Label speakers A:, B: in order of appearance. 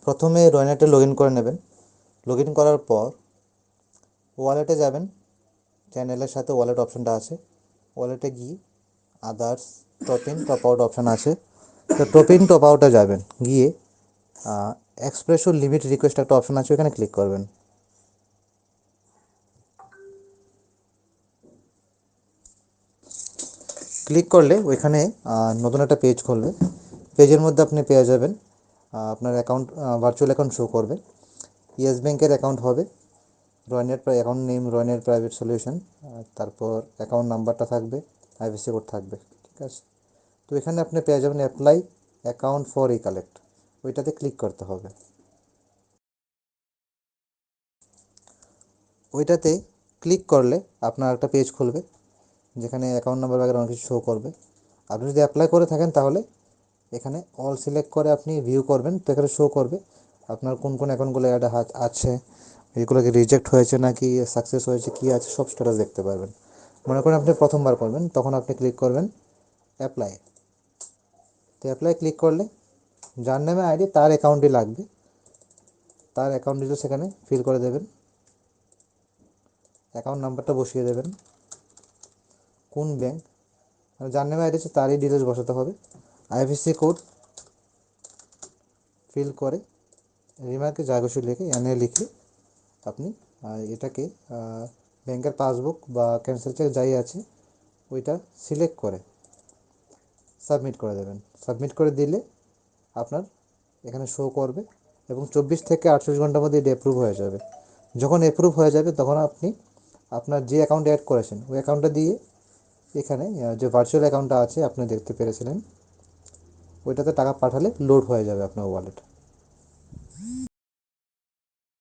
A: প্রথমে রয়নেটে log in করে নেবেন। লগ ইন করার পর ওয়ালেটে যাবেন, চ্যানেলের সাথে ওয়ালেট অপশানটা আছে, ওয়ালেটে গিয়ে others top in top out option আছে, তো টপ ইন টপ আউটে যাবেন, গিয়ে এক্সপ্রেশন লিমিট রিকোয়েস্ট একটা অপশান আছে, ওখানে ক্লিক করবেন। ক্লিক করলে ওইখানে নতুন একটা পেজ খুলবে। পেজের মধ্যে আপনি পেয়ে যাবেন আপনার অ্যাকাউন্ট, ভার্চুয়াল অ্যাকাউন্ট শো করবে। ইয়েস ব্যাংকের অ্যাকাউন্ট হবে, রয়নেট অ্যাকাউন্ট নেম রয়নেট প্রাইভেট সলিউশন, তারপর অ্যাকাউন্ট নাম্বারটা থাকবে, আইএফএসসি কোড থাকবে, ঠিক আছে। তো এখানে আপনি পেয়ে যাবেন apply account for E collect, ওইটাতে ক্লিক করতে হবে। ওইটাতে ক্লিক করলে আপনার একটা পেজ খুলবে, যেখানে অ্যাকাউন্ট নাম্বার বাগেরা অনেক কিছু শো করবে। আপনি যদি অ্যাপ্লাই করে থাকেন তাহলে এখানে অল সিলেক্ট করে আপনি ভিউ করবেন, তো এখানে শো করবে আপনার কোন কোন অ্যাকাউন্টগুলো অ্যাড আছে, এগুলোকে রিজেক্ট হয়েছে নাকি সাকসেস হয়েছে, কী আছে সব স্ট্যাটাস দেখতে পারবেন। মনে করেন আপনি প্রথমবার করবেন, তখন আপনি ক্লিক করবেন অ্যাপ্লাই। তো অ্যাপ্লাই ক্লিক করলে যার নামে আইডি তার অ্যাকাউন্টই লাগবে, তার অ্যাকাউন্ট ডিটেলস সেখানে ফিল করে দেবেন, অ্যাকাউন্ট নাম্বারটা বসিয়ে দেবেন, কোন ব্যাংক, যার নামে আইডি আছে তারই ডিটেলস বসাতে হবে, আইএফএসসি কোড ফিল করে রিমার্কে যা কিছু লিখে এনে লিখে আপনি এটাকে ব্যাংকের পাসবুক বা ক্যান্সেল চেক যাই আছে ওইটা সিলেক্ট করে সাবমিট করে দেবেন। সাবমিট করে দিলে আপনার এখানে শো করবে এবং 24 থেকে 48 ঘন্টার মধ্যে এটা অ্যাপ্রুভ হয়ে যাবে। যখন অ্যাপ্রুভ হয়ে যাবে তখন আপনি আপনার যে অ্যাকাউন্টে অ্যাড করেছেন ওই অ্যাকাউন্টটা দিয়ে এখানে যে ভার্চুয়াল অ্যাকাউন্টটা আছে আপনি দেখতে পেরেছিলেন, ওইটাতে টাকা পাঠালে লোড হয়ে যাবে আপনার ওয়ালেট।